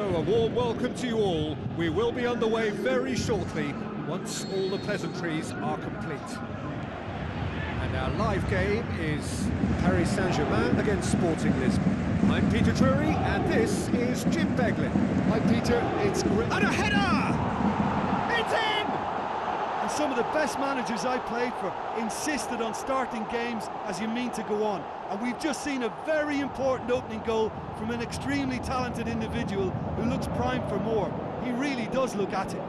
So, a warm welcome to you all. We will be underway very shortly, once all the pleasantries are complete. And our live game is Paris Saint-Germain against Sporting Lisbon. I'm Peter Drury, and this is Jim Beglin. Hi Peter, it's great. And a header! It's in! And some of the best managers I played for insisted on starting games as you mean to go on. And we've just seen a very important opening goal from an extremely talented individual who looks primed for more. He really does look at it.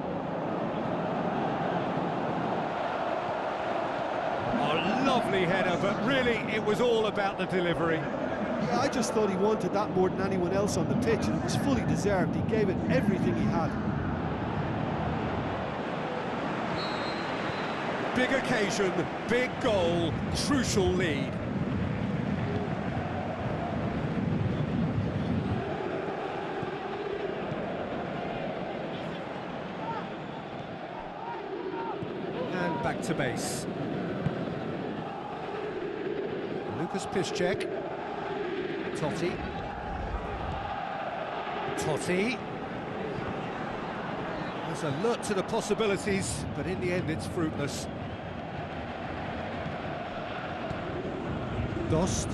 A lovely header, but really it was all about the delivery. Yeah, I just thought he wanted that more than anyone else on the pitch, and it was fully deserved. He gave it everything he had. Big occasion, big goal, crucial lead. And back to base. Lucas Piszczek. Totti. There's alert to the possibilities, but in the end it's fruitless. Dost.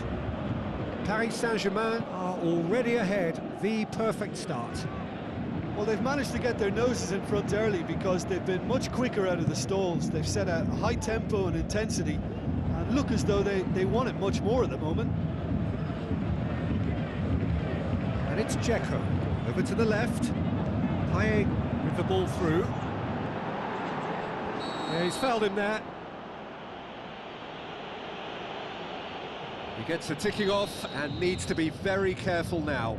Paris Saint-Germain are already ahead, the perfect start. Well, they've managed to get their noses in front early because they've been much quicker out of the stalls. They've set a high tempo and intensity and look as though they want it much more at the moment. And it's Dzeko, over to the left. Payet with the ball through. Yeah, he's fouled him there. He gets a ticking off and needs to be very careful now.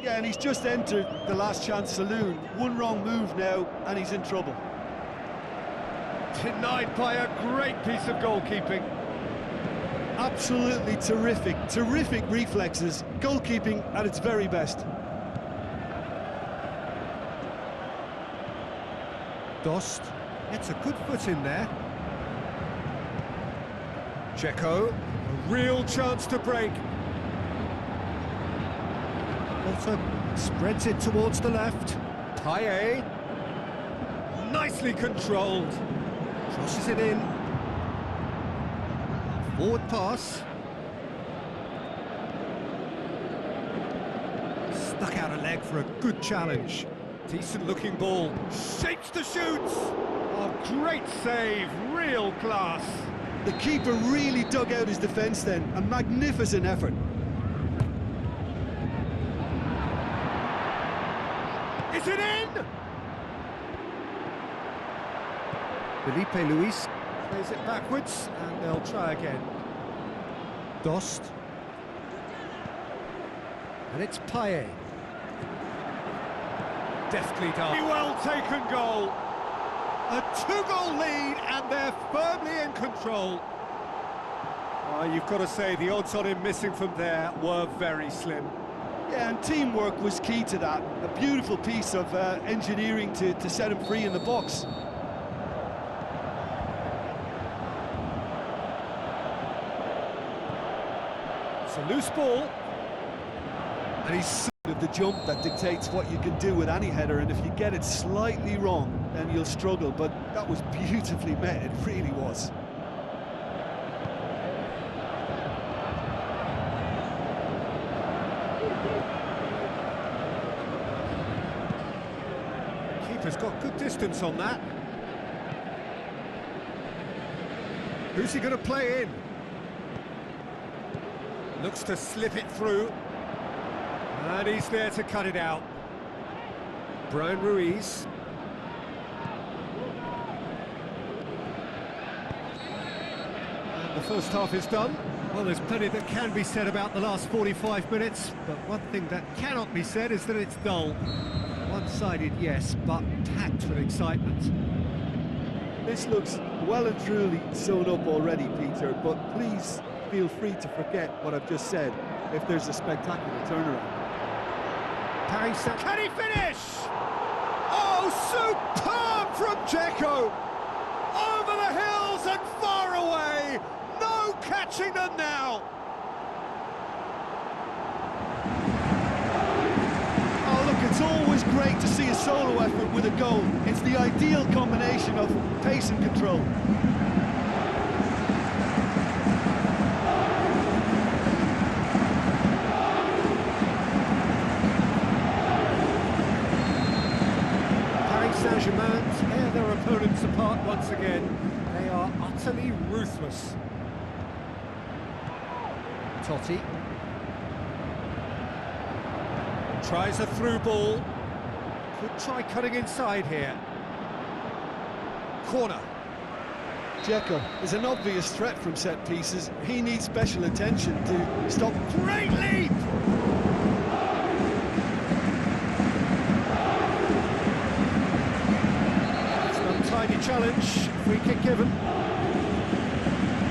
Yeah, and he's just entered the last chance saloon. One wrong move now, and he's in trouble. Denied by a great piece of goalkeeping. Absolutely terrific reflexes. Goalkeeping at its very best. Dost gets a good foot in there. Dzeko, a real chance to break. Walter spreads it towards the left. Payet, nicely controlled. Crosses it in. Forward pass. Stuck out a leg for a good challenge. Decent looking ball. Shapes to shoot. Oh, great save. Real class. The keeper really dug out his defence then. A magnificent effort. Is it in? Felipe Luis plays it backwards, and they'll try again. Dost. And it's Payet. Deftly done. Well taken goal. A two-goal lead, and they're firmly in control. You've got to say, the odds on him missing from there were very slim. Yeah, and teamwork was key to that. A beautiful piece of engineering to set him free in the box. It's a loose ball. And he's of the jump that dictates what you can do with any header, and if you get it slightly wrong, then you'll struggle, but that was beautifully met, it really was. Keeper's got good distance on that. Who's he going to play in? Looks to slip it through. And he's there to cut it out. Brian Ruiz. And the first half is done. Well, there's plenty that can be said about the last 45 minutes, but one thing that cannot be said is that it's dull. One-sided, yes, but packed with excitement. This looks well and truly sewn up already, Peter, but please feel free to forget what I've just said if there's a spectacular turnaround. Paris, can he finish? Oh, superb from Dzeko! Over the hills and far away! No catching them now! Oh, look at It's always great to see a solo effort with a goal. It's the ideal combination of pace and control. Paris Saint-Germain tear their opponents apart once again. They are utterly ruthless. Totti tries a through ball. Could try cutting inside here. Corner. Dzeko is an obvious threat from set pieces. He needs special attention to stop. Great leap! It's an untidy challenge. Free kick given.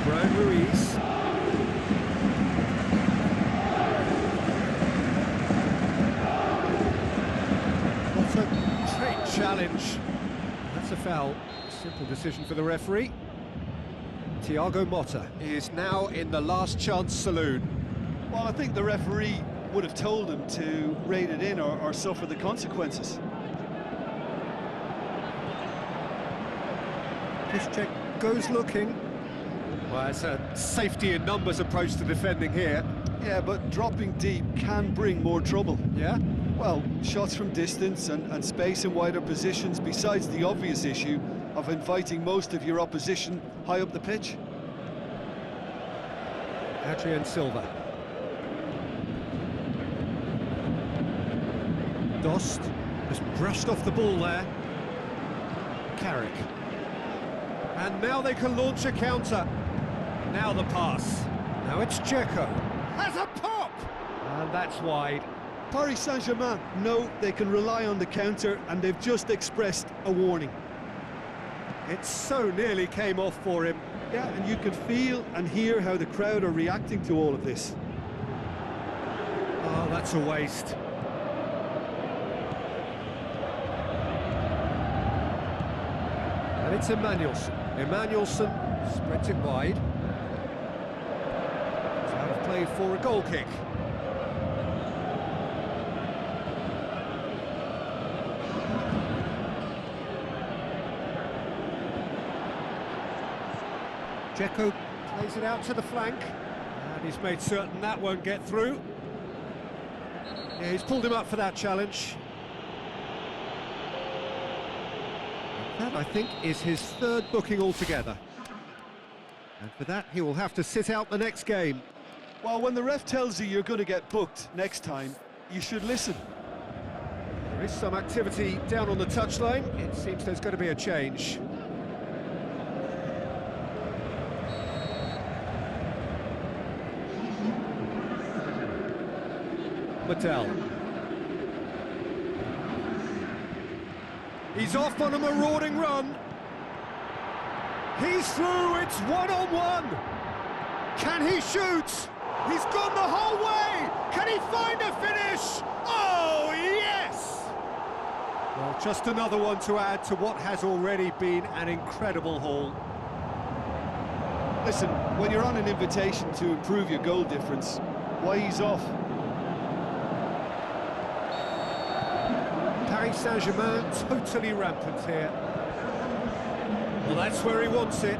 Brian Ruiz. What a great challenge. That's a foul. Simple decision for the referee. Thiago Motta is now in the last chance saloon. Well, I think the referee would have told him to rein it in or suffer the consequences. Piszczek goes looking. Well, it's a safety in numbers approach to defending here. Yeah, but dropping deep can bring more trouble. Yeah? Well, shots from distance and space in wider positions, besides the obvious issue of inviting most of your opposition high up the pitch. Adrien Silva. Dost has brushed off the ball there. Carrick. And now they can launch a counter. Now the pass. Now it's Dzeko. Has a pop! And that's wide. Paris Saint-Germain know they can rely on the counter, and they've just expressed a warning. It so nearly came off for him. Yeah, and you can feel and hear how the crowd are reacting to all of this. Oh, that's a waste. And it's Emmanuelson. Emmanuelson spreads it wide. It's out of play for a goal kick. Dzeko plays it out to the flank, and he's made certain that won't get through. Yeah, he's pulled him up for that challenge. And that, I think, is his third booking altogether. And for that, he will have to sit out the next game. Well, when the ref tells you you're going to get booked next time, you should listen. There is some activity down on the touchline. It seems there's going to be a change. Mattel. He's off on a marauding run. He's through, it's one-on-one. Can he shoot? He's gone the whole way. Can he find a finish? Oh, yes! Well, just another one to add to what has already been an incredible haul. Listen, when you're on an invitation to improve your goal difference, why ease off? Paris Saint-Germain totally rampant here. Well, that's where he wants it.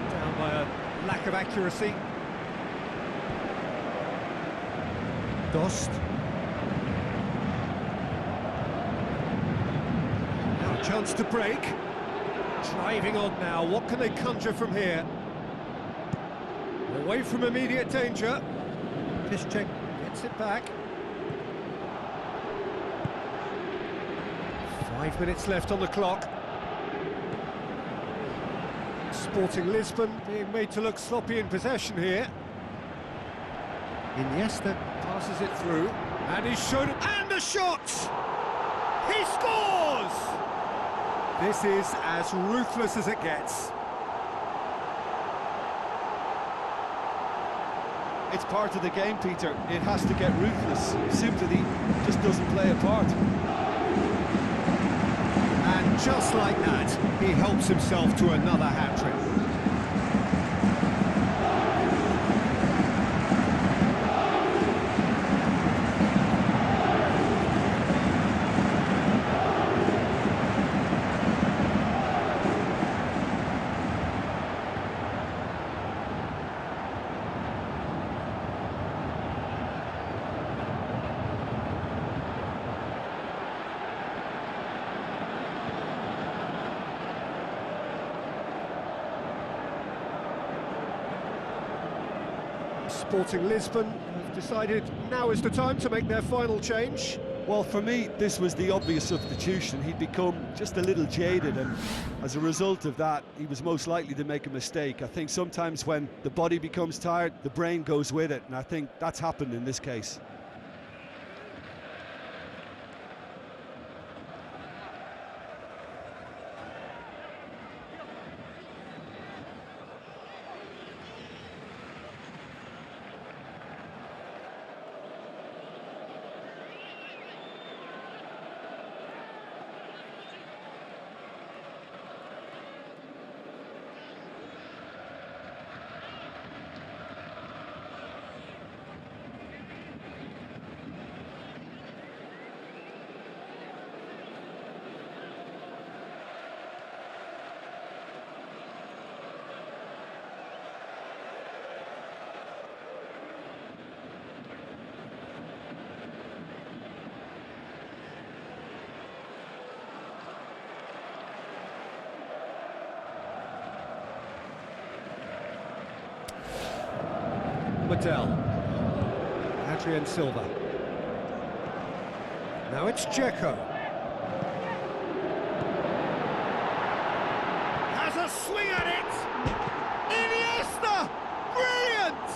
Down by a lack of accuracy. Dost. Now a chance to break. Driving on now, what can they conjure from here? Away from immediate danger. Piszczek gets it back. 5 minutes left on the clock. Sporting Lisbon being made to look sloppy in possession here. Iniesta passes it through, and he's shown it, and a shot! He scores! This is as ruthless as it gets. It's part of the game, Peter. It has to get ruthless. Sympathy just doesn't play a part. And just like that, he helps himself to another hat-trick. Sporting Lisbon have decided now is the time to make their final change. Well, for me, this was the obvious substitution. He'd become just a little jaded, and as a result of that, he was most likely to make a mistake. I think sometimes when the body becomes tired, the brain goes with it, and I think that's happened in this case. Medel, Adrian Silva. Now it's Dzeko. Has a swing at it! Iniesta! Brilliant!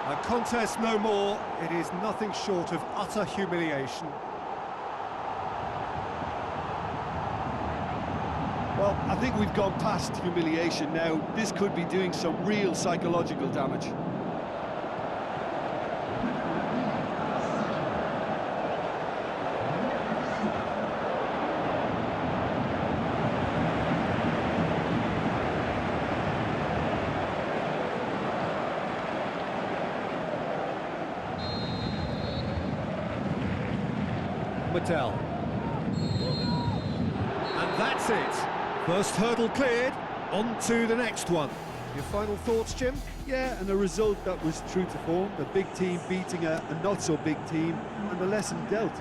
A contest no more. It is nothing short of utter humiliation. Well, I think we've gone past humiliation now. This could be doing some real psychological damage. Medel. And that's it. First hurdle cleared, on to the next one. Your final thoughts, Jim? Yeah, and a result that was true to form. A big team beating a not-so-big team, and the lesson dealt.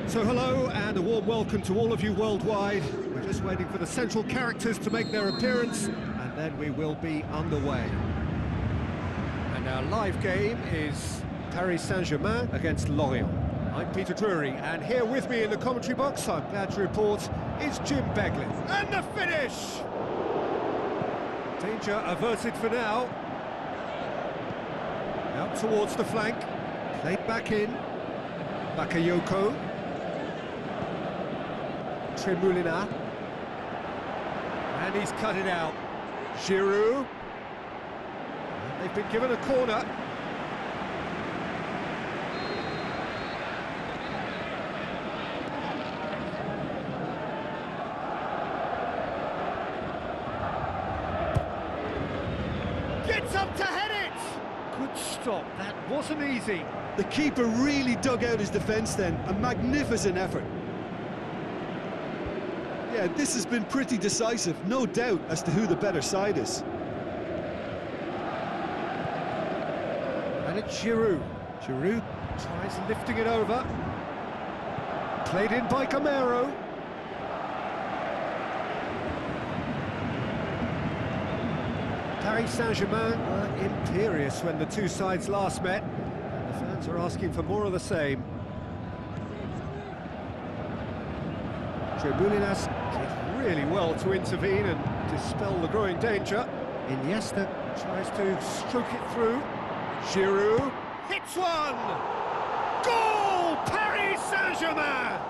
So hello and a warm welcome to all of you worldwide. We're just waiting for the central characters to make their appearance and then we will be underway. And our live game is Paris Saint-Germain against Lorient. I'm Peter Drury and here with me in the commentary box, I'm glad to report, is Jim Beglin. And the finish! Danger averted for now. Out towards the flank, played back in. Bakayoko. Tremulina. And he's cut it out. Giroud. And they've been given a corner. Gets up to head it! Good stop, that wasn't easy. The keeper really dug out his defence then, a magnificent effort. Yeah, this has been pretty decisive, no doubt as to who the better side is. And it's Giroud. Giroud tries lifting it over. Played in by Camero. Paris Saint-Germain were imperious when the two sides last met, and the fans are asking for more of the same. Tremoulinas did really well to intervene and dispel the growing danger. Iniesta tries to stroke it through. Giroud hits one! Goal! Paris Saint-Germain!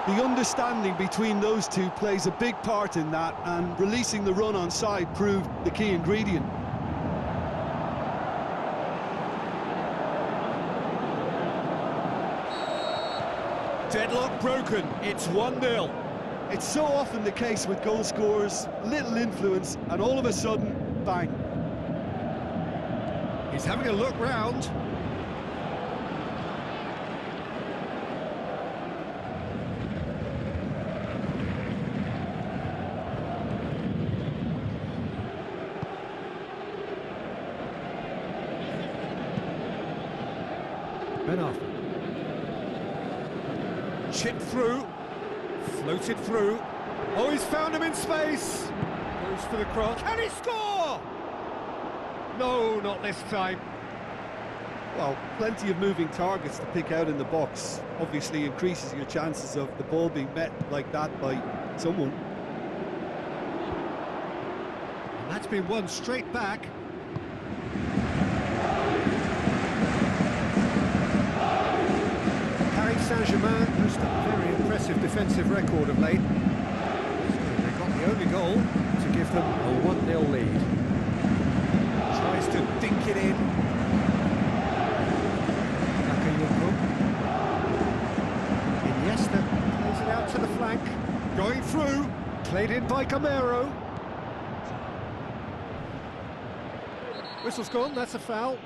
The understanding between those two plays a big part in that, and releasing the run on side proved the key ingredient. Deadlock broken, it's 1-0. It's so often the case with goal scorers, little influence, and all of a sudden, bang. He's having a look round. Chipped through, floated through. Oh, he's found him in space. Goes for the cross. Can he score? No, not this time. Well, plenty of moving targets to pick out in the box. Obviously increases your chances of the ball being met like that by someone. And that's been won straight back. Paris Saint-Germain boast a very impressive defensive record of late. So they got the only goal to give them a 1-0 lead. Tries to dink it in. Bakayoko. Iniesta plays it out to the flank. Going through. Played in by Camero. Whistle's gone, that's a foul.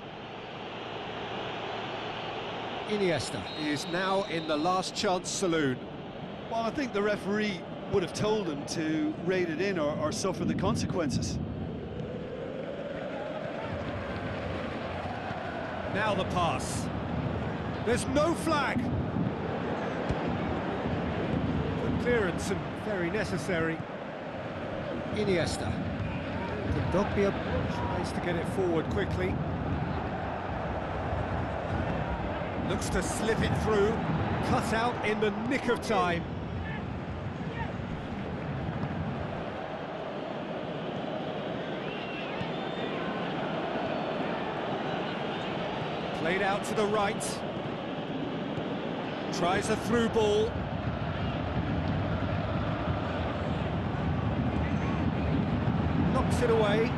Iniesta is now in the last chance saloon. Well, I think the referee would have told him to rate it in or suffer the consequences. Now the pass. There's no flag. Good clearance and very necessary. Iniesta. Dogbia tries to get it forward quickly. Looks to slip it through. Cut out in the nick of time. Played out to the right. Tries a through ball. Knocks it away.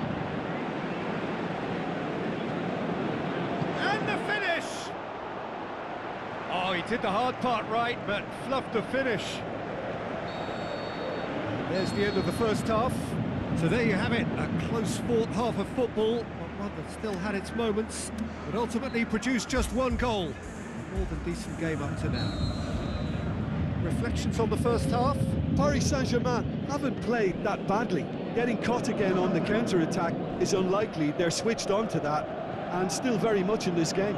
And the finish! Oh, he did the hard part right, but fluffed the finish. There's the end of the first half. So there you have it, a close-fought half of football, but one that still had its moments, but ultimately produced just one goal. A more than decent game up to now. Reflections on the first half? Paris Saint-Germain haven't played that badly. Getting caught again on the counter-attack is unlikely. They're switched on to that, and still very much in this game.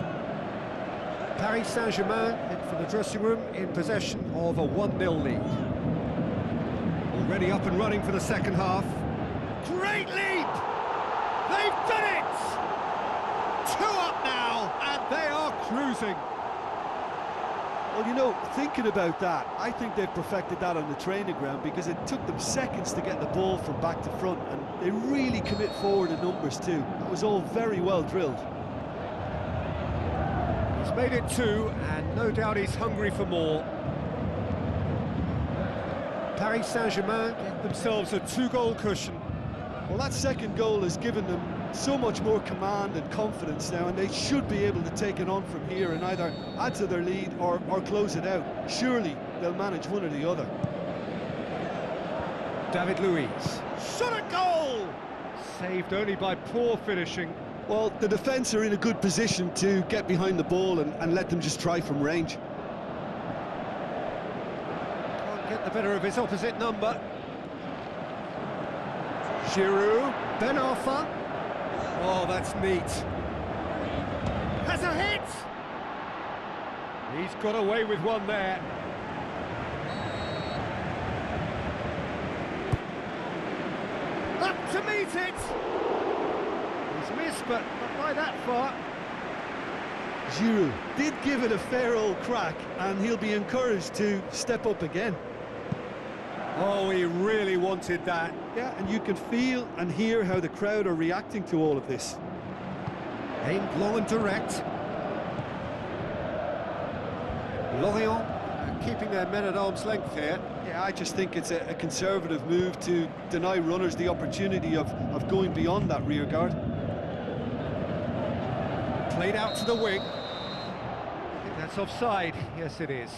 Paris Saint-Germain head for the dressing room in possession of a 1-0 lead. Already up and running for the second half. Great leap! They've done it! 2 up now, and they are cruising. Well, you know, thinking about that, I think they've perfected that on the training ground because it took them seconds to get the ball from back to front, and they really commit forward in numbers too. That was all very well drilled. He's made it 2, and no doubt he's hungry for more. Paris Saint-Germain get themselves a 2-goal cushion. Well, that second goal has given them so much more command and confidence now, and they should be able to take it on from here and either add to their lead or close it out. Surely they'll manage one or the other. David Luiz. Shot a goal! Saved only by poor finishing. Well, the defence are in a good position to get behind the ball and let them just try from range. Can't get the better of his opposite number. Giroud. Ben Arfa. Oh, that's neat. Has a hit! He's got away with one there. Up to meet it! He's missed, but not by that far. Giroud did give it a fair old crack, and he'll be encouraged to step up again. Oh, he really wanted that. Yeah, and you can feel and hear how the crowd are reacting to all of this. Aimed long and direct. Lorient keeping their men at arm's length here. Yeah, I just think it's a conservative move to deny runners the opportunity of going beyond that rear guard. Played out to the wing. I think that's offside. Yes, it is.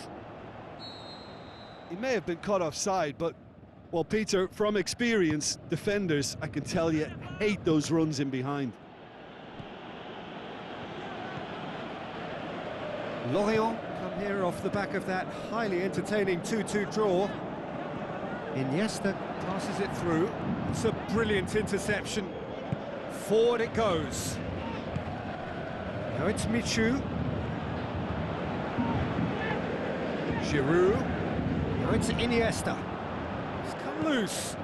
He may have been caught offside, but, well, Peter, from experience, defenders, I can tell you, hate those runs in behind. Lorient come here off the back of that highly entertaining 2-2 draw. Iniesta passes it through. It's a brilliant interception. Forward it goes. Now it's Michu. Giroud. Now it's Iniesta. It's come loose.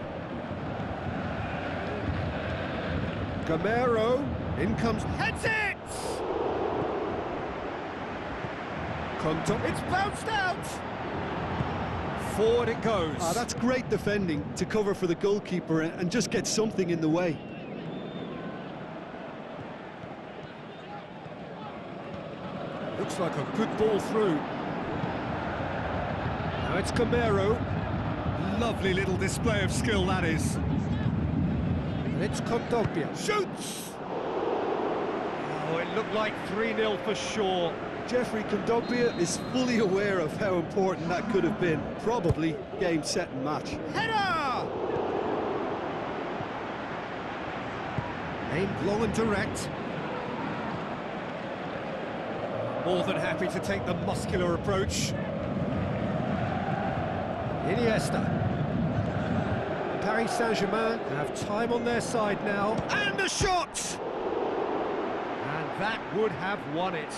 Gamero. In comes... Heads it! It's bounced out! Forward it goes. Ah, that's great defending to cover for the goalkeeper and just get something in the way. Looks like a good ball through. Now it's Gamero. Lovely little display of skill, that is. And it's Kondogbia. Shoots! Oh, it looked like 3-0 for sure. Jeffrey Kondogbia is fully aware of how important that could have been. Probably game, set and match. Header! Aimed long and direct. More than happy to take the muscular approach. Iniesta. Paris Saint-Germain have time on their side now. And a shot! And that would have won it.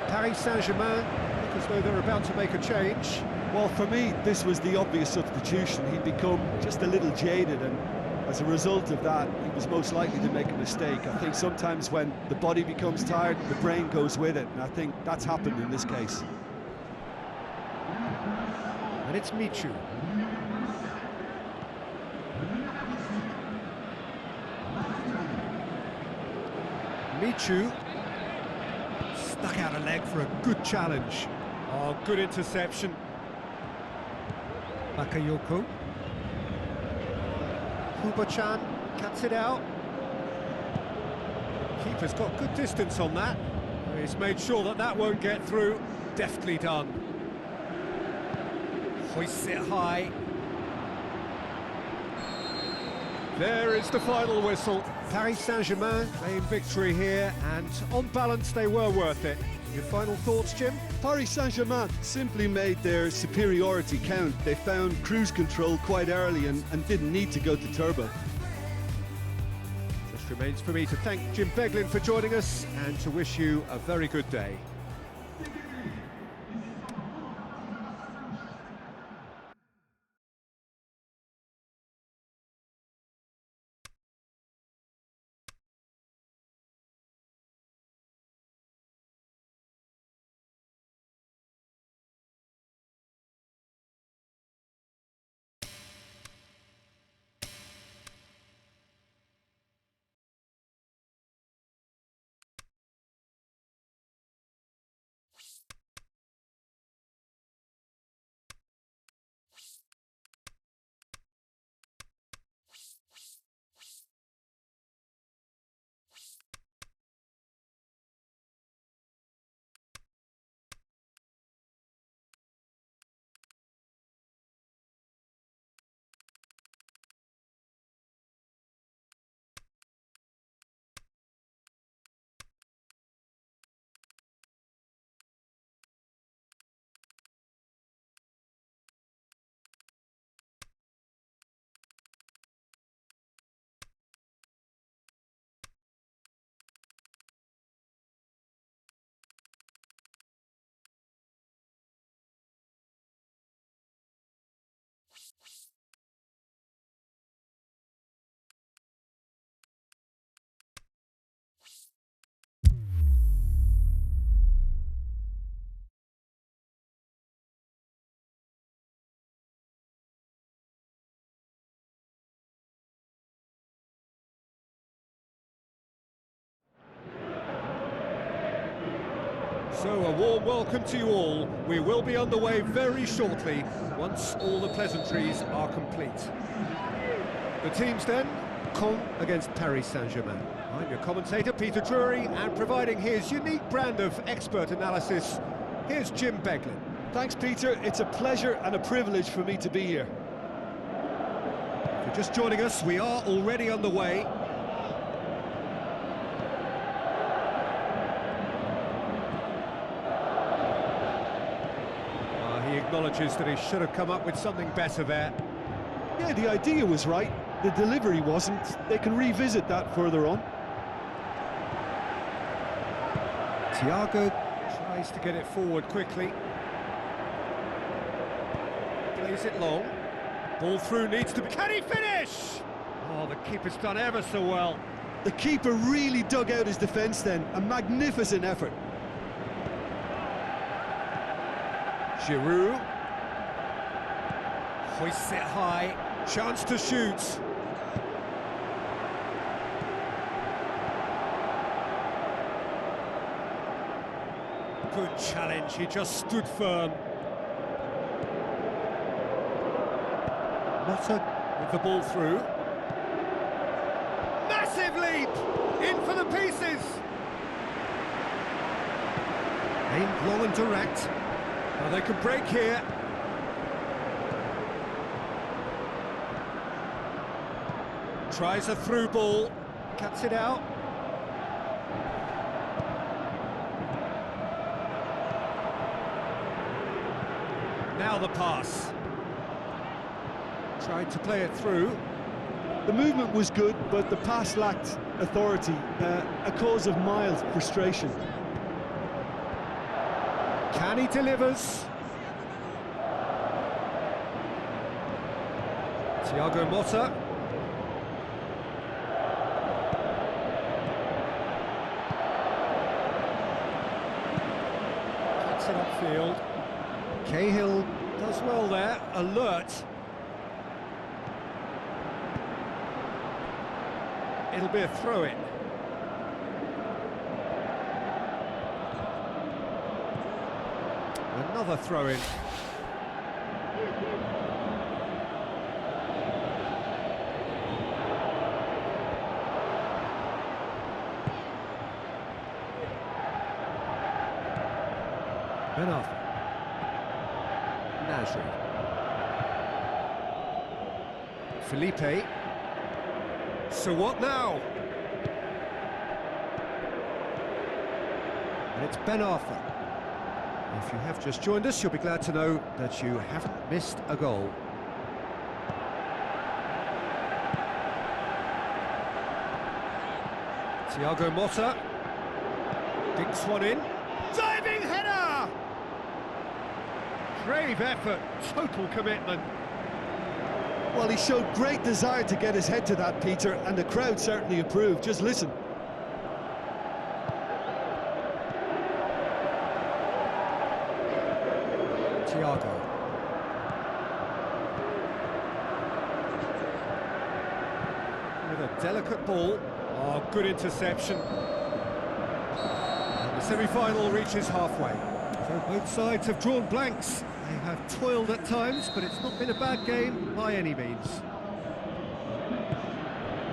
Paris Saint-Germain look as though they're about to make a change. Well, for me, this was the obvious substitution. He'd become just a little jaded, and as a result of that, he was most likely to make a mistake. I think sometimes when the body becomes tired, the brain goes with it, and I think that's happened in this case. And it's Michu. Michu. Stuck out a leg for a good challenge. Oh, good interception. Bakayoko. Kubo-chan cuts it out. Keeper's got good distance on that. He's made sure that that won't get through. Deftly done. Hoists it high. There is the final whistle. Paris Saint-Germain claim victory here, and on balance they were worth it. Your final thoughts, Jim? Paris Saint-Germain simply made their superiority count. They found cruise control quite early and didn't need to go to turbo. Just remains for me to thank Jim Beglin for joining us and to wish you a very good day. So a warm welcome to you all. We will be underway very shortly, once all the pleasantries are complete. The teams then, Caen against Paris Saint-Germain. I'm your commentator, Peter Drury, and providing his unique brand of expert analysis, here's Jim Beglin. Thanks, Peter. It's a pleasure and a privilege for me to be here. If you're just joining us, we are already underway. He acknowledges that he should have come up with something better there. Yeah, the idea was right. The delivery wasn't. They can revisit that further on. Thiago tries to get it forward quickly. Plays it long. Ball through needs to be... Can he finish? Oh, the keeper's done ever so well. The keeper really dug out his defence then. A magnificent effort. Giroud. Hoists it high. Chance to shoot. Good challenge, he just stood firm. Motta with the ball through. Massive leap! In for the pieces! Aimed long and direct. Now they could break here. Tries a through ball. Cuts it out. Now the pass. Tried to play it through. The movement was good, but the pass lacked authority, a cause of mild frustration. Can he delivers? Thiago Motta. Gets it upfield. Cahill does well there, alert. It'll be a throw-in. Another throw-in. Ben Arthur. Nasri. Felipe. So what now? And it's Ben Arthur. If you have just joined us, you'll be glad to know that you haven't missed a goal. Thiago Motta. Dinks one in. Diving header! Brave effort, total commitment. Well, he showed great desire to get his head to that, Peter, and the crowd certainly approved. Just listen. Thiago. With a delicate ball. Oh, good interception. And the semi-final reaches halfway. So both sides have drawn blanks. They have toiled at times, but it's not been a bad game by any means.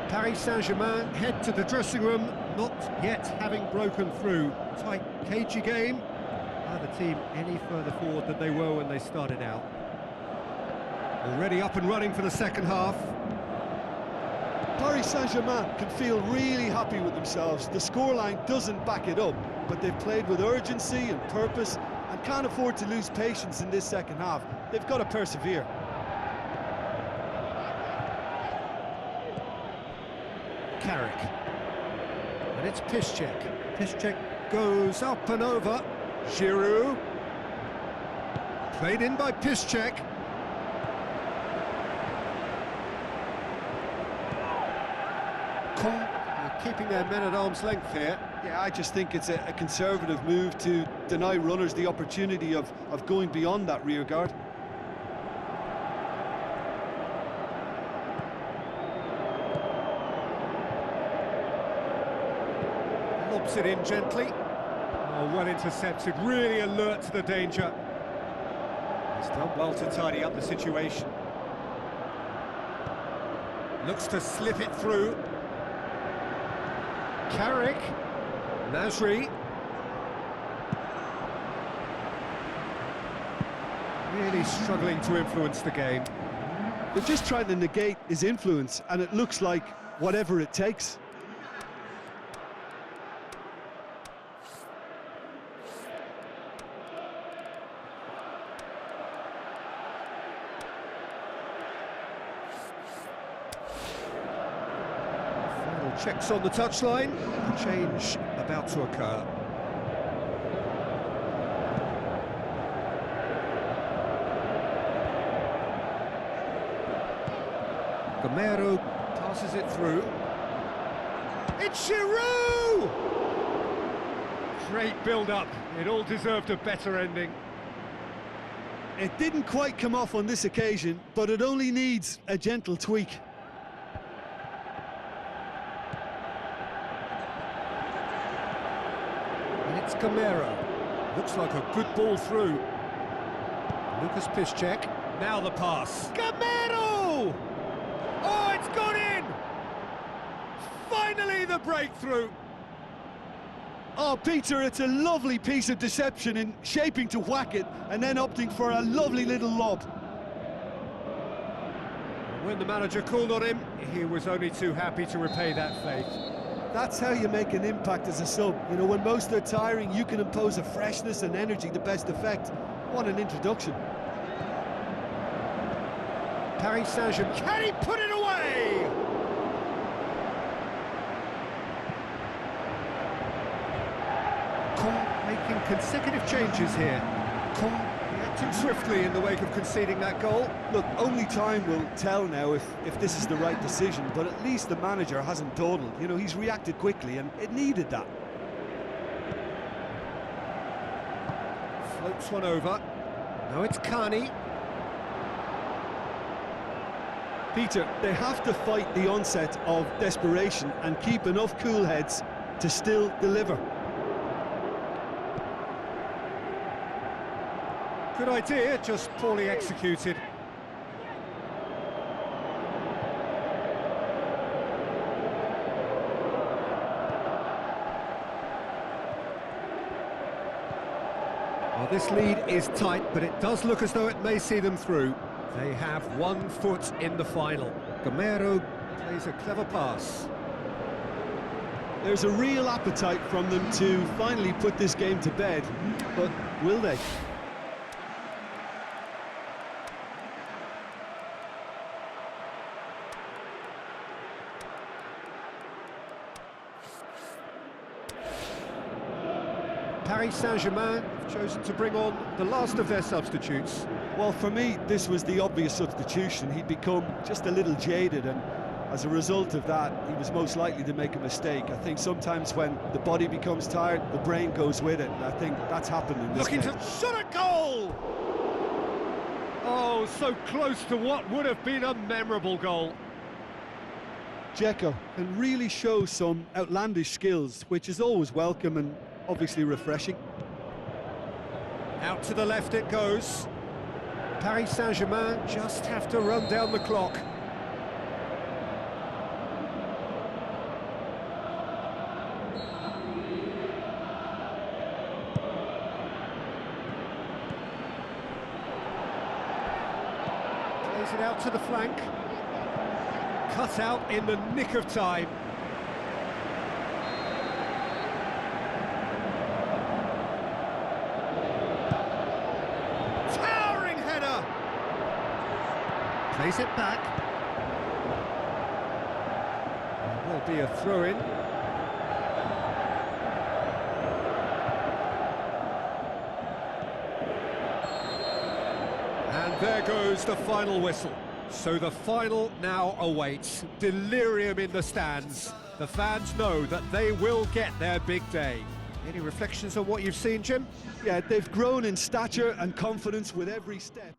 Paris Saint-Germain head to the dressing room, not yet having broken through. Tight, cagey game. Neither team any further forward than they were when they started out. Already up and running for the second half. Paris Saint-Germain can feel really happy with themselves. The scoreline doesn't back it up, but they've played with urgency and purpose and can't afford to lose patience in this second half. They've got to persevere. Carrick. And it's Piszczek. Piszczek goes up and over. Giroud. Played in by Piszczek. Caen keeping their men at arm's length here. Yeah, I just think it's a conservative move to deny runners the opportunity of going beyond that rear guard. Lobs it in gently. Oh, well intercepted, really alert to the danger. He's done well to tidy up the situation. Looks to slip it through. Carrick. Nasri. Really struggling to influence the game. They're just trying to negate his influence, and it looks like whatever it takes. Final checks on the touchline. A change about to occur. Gamero passes it through. It's Giroud! Great build-up. It all deserved a better ending. It didn't quite come off on this occasion, but it only needs a gentle tweak. And it's Gamero. Looks like a good ball through. Lucas Piszczek. Now the pass. Gamero! Oh, it's gone in! Finally the breakthrough! Oh, Peter, it's a lovely piece of deception in shaping to whack it and then opting for a lovely little lob. When the manager called on him, he was only too happy to repay that faith. That's how you make an impact as a sub. You know, when most are tiring, you can impose a freshness and energy to best effect. What an introduction. Paris Saint-Germain, can he put it away? Caen making consecutive changes here. Caen reacting swiftly in the wake of conceding that goal. Look, only time will tell now if this is the right decision, but at least the manager hasn't dawdled. You know, he's reacted quickly, and it needed that. Floats one over. Now it's Carney. Peter, they have to fight the onset of desperation and keep enough cool heads to still deliver. Good idea, just poorly executed. Well, this lead is tight, but it does look as though it may see them through. They have 1 foot in the final. Gamero plays a clever pass. There's a real appetite from them to finally put this game to bed, but will they? Paris Saint-Germain have chosen to bring on the last of their substitutes. Well, for me, this was the obvious substitution. He'd become just a little jaded, and as a result of that, he was most likely to make a mistake. I think sometimes when the body becomes tired, the brain goes with it, and I think that's happened in this Looking game. to shot a goal! Oh, so close to what would have been a memorable goal. Dzeko can really show some outlandish skills, which is always welcome and obviously refreshing. Out to the left it goes. Paris Saint-Germain just have to run down the clock. Plays it out to the flank. Cut out in the nick of time. Plays it back. There will be a throw-in. And there goes the final whistle. So the final now awaits. Delirium in the stands. The fans know that they will get their big day. Any reflections on what you've seen, Jim? Yeah, they've grown in stature and confidence with every step.